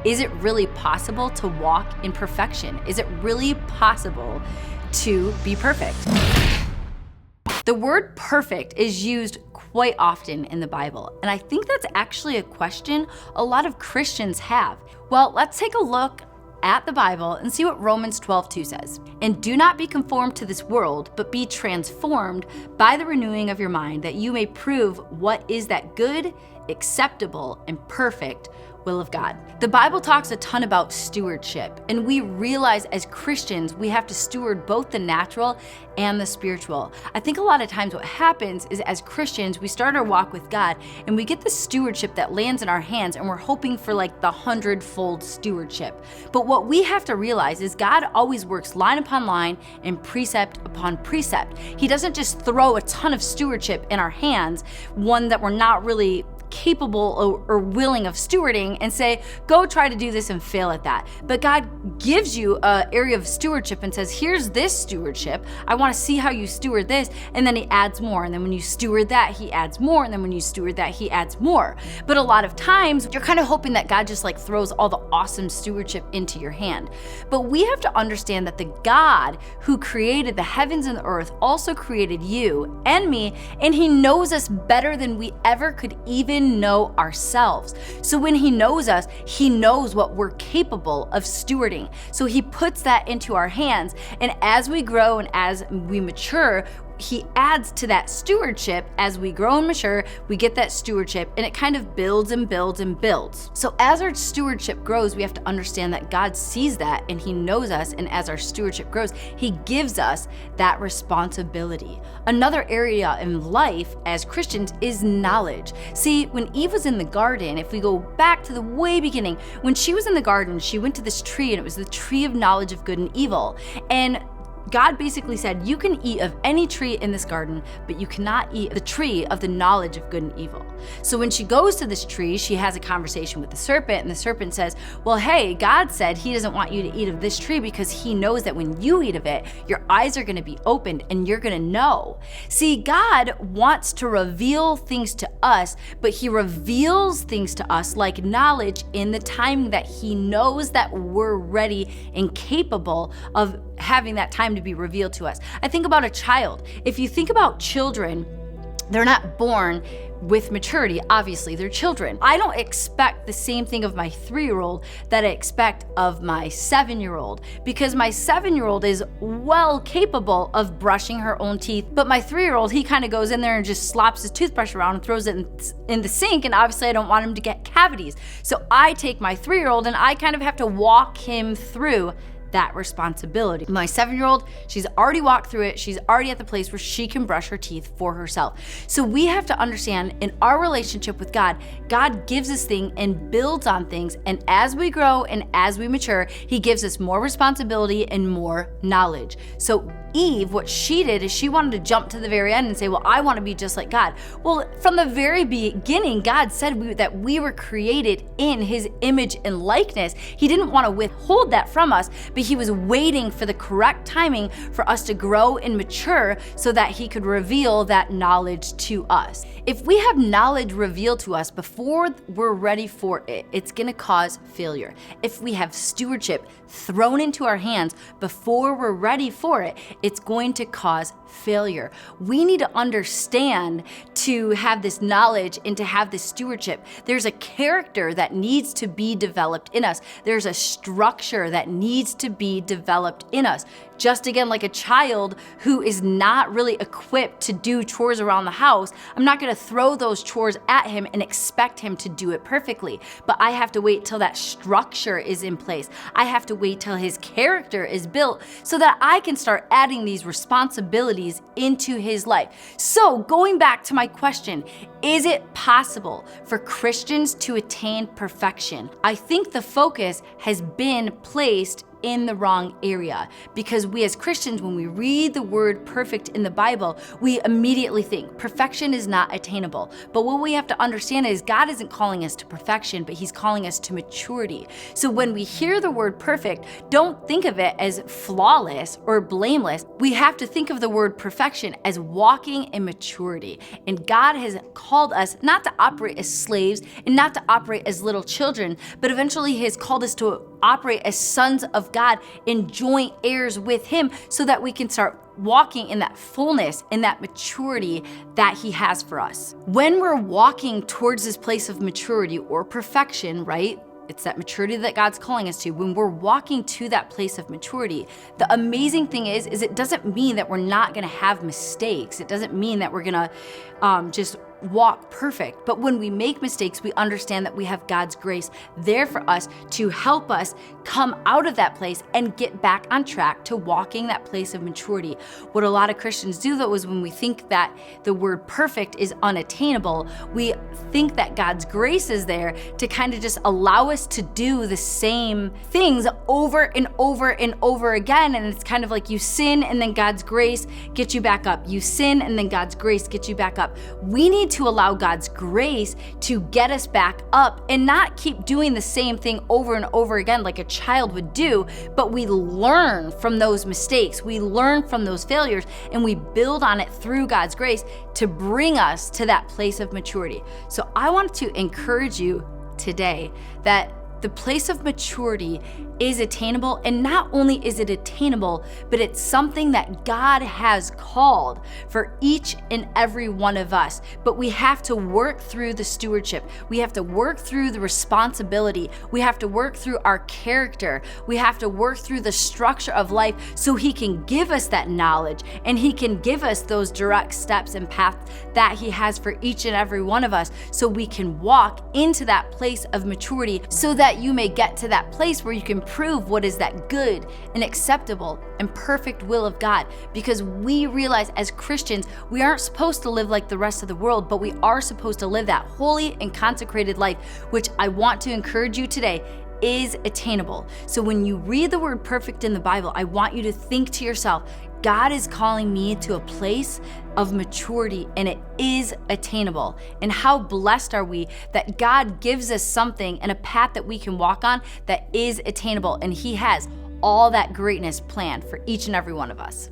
Is it really possible to walk in perfection? Is it really possible to be perfect? The word perfect is used quite often in the Bible, and I think that's actually a question a lot of Christians have. Well, let's take a look at the Bible and see what Romans 12:2 says. And do not be conformed to this world, but be transformed by the renewing of your mind, that you may prove what is that good, acceptable, and perfect will of God. The Bible talks a ton about stewardship, and we realize as Christians, we have to steward both the natural and the spiritual. I think a lot of times what happens is as Christians, we start our walk with God and we get the stewardship that lands in our hands and we're hoping for like the 100-fold stewardship. But what we have to realize is God always works line upon line and precept upon precept. He doesn't just throw a ton of stewardship in our hands, one that we're not really capable or willing of stewarding, and say, go try to do this and fail at that. But God gives you an area of stewardship and says, here's this stewardship. I want to see how you steward this. And then he adds more. And then when you steward that, he adds more. And then when you steward that, he adds more. But a lot of times you're kind of hoping that God just like throws all the awesome stewardship into your hand. But we have to understand that the God who created the heavens and the earth also created you and me, and he knows us better than we ever could even know ourselves. So when he knows us, he knows what we're capable of stewarding. So he puts that into our hands. And as we grow and as we mature, he adds to that stewardship. As we grow and mature, we get that stewardship, and it kind of builds and builds and builds. So as our stewardship grows, we have to understand that God sees that and he knows us, and as our stewardship grows, he gives us that responsibility. Another area in life as Christians is knowledge. See, when Eve was in the garden, if we go back to the way beginning, when she was in the garden, she went to this tree, and it was the tree of knowledge of good and evil. And God basically said, you can eat of any tree in this garden, but you cannot eat the tree of the knowledge of good and evil. So when she goes to this tree, she has a conversation with the serpent, and the serpent says, well, hey, God said he doesn't want you to eat of this tree because he knows that when you eat of it, your eyes are going to be opened and you're going to know. See, God wants to reveal things to us, but he reveals things to us like knowledge in the time that he knows that we're ready and capable of having that time to be revealed to us. I think about a child. If you think about children, they're not born with maturity. Obviously, they're children. I don't expect the same thing of my 3-year-old that I expect of my 7-year-old, because my 7-year-old is well capable of brushing her own teeth, but my 3-year-old, he kind of goes in there and just slops his toothbrush around and throws it in the sink, and obviously I don't want him to get cavities. So I take my 3-year-old and I kind of have to walk him through that responsibility. My 7-year-old, she's already walked through it. She's already at the place where she can brush her teeth for herself. So we have to understand in our relationship with God, God gives us things and builds on things. And as we grow and as we mature, he gives us more responsibility and more knowledge. So Eve, what she did is she wanted to jump to the very end and say, well, I want to be just like God. Well, from the very beginning, God said that we were created in his image and likeness. He didn't want to withhold that from us, but he was waiting for the correct timing for us to grow and mature so that he could reveal that knowledge to us. If we have knowledge revealed to us before we're ready for it, it's going to cause failure. If we have stewardship thrown into our hands before we're ready for it, it's going to cause failure. We need to understand to have this knowledge and to have this stewardship. There's a character that needs to be developed in us. There's a structure that needs to be developed in us. Just again, like a child who is not really equipped to do chores around the house, I'm not going to throw those chores at him and expect him to do it perfectly. But I have to wait till that structure is in place. I have to wait till his character is built so that I can start adding these responsibilities into his life. So going back to my question, is it possible for Christians to attain perfection? I think the focus has been placed in the wrong area. Because we as Christians, when we read the word perfect in the Bible, we immediately think perfection is not attainable. But what we have to understand is God isn't calling us to perfection, but he's calling us to maturity. So when we hear the word perfect, don't think of it as flawless or blameless. We have to think of the word perfection as walking in maturity. And God has called us not to operate as slaves and not to operate as little children, but eventually he has called us to operate as sons of God and joint heirs with him so that we can start walking in that fullness, in that maturity that he has for us. When we're walking towards this place of maturity or perfection, right? It's that maturity that God's calling us to. When we're walking to that place of maturity, the amazing thing is it doesn't mean that we're not gonna have mistakes. It doesn't mean that we're gonna just walk perfect. But when we make mistakes, we understand that we have God's grace there for us to help us come out of that place and get back on track to walking that place of maturity. What a lot of Christians do though is when we think that the word perfect is unattainable, we think that God's grace is there to kind of just allow us to do the same things over and over and over again. And it's kind of like you sin and then God's grace gets you back up. You sin and then God's grace gets you back up. We need to allow God's grace to get us back up and not keep doing the same thing over and over again like a child would do, but we learn from those mistakes. We learn from those failures and we build on it through God's grace to bring us to that place of maturity. So I want to encourage you today that the place of maturity is attainable, and not only is it attainable, but it's something that God has called for each and every one of us. But we have to work through the stewardship. We have to work through the responsibility. We have to work through our character. We have to work through the structure of life so he can give us that knowledge and he can give us those direct steps and paths that he has for each and every one of us so we can walk into that place of maturity so that you may get to that place where you can prove what is that good and acceptable and perfect will of God. Because we realize as Christians, we aren't supposed to live like the rest of the world, but we are supposed to live that holy and consecrated life, which I want to encourage you today is attainable. So when you read the word perfect in the Bible, I want you to think to yourself, God is calling me to a place of maturity and it is attainable. And how blessed are we that God gives us something and a path that we can walk on that is attainable, and he has all that greatness planned for each and every one of us.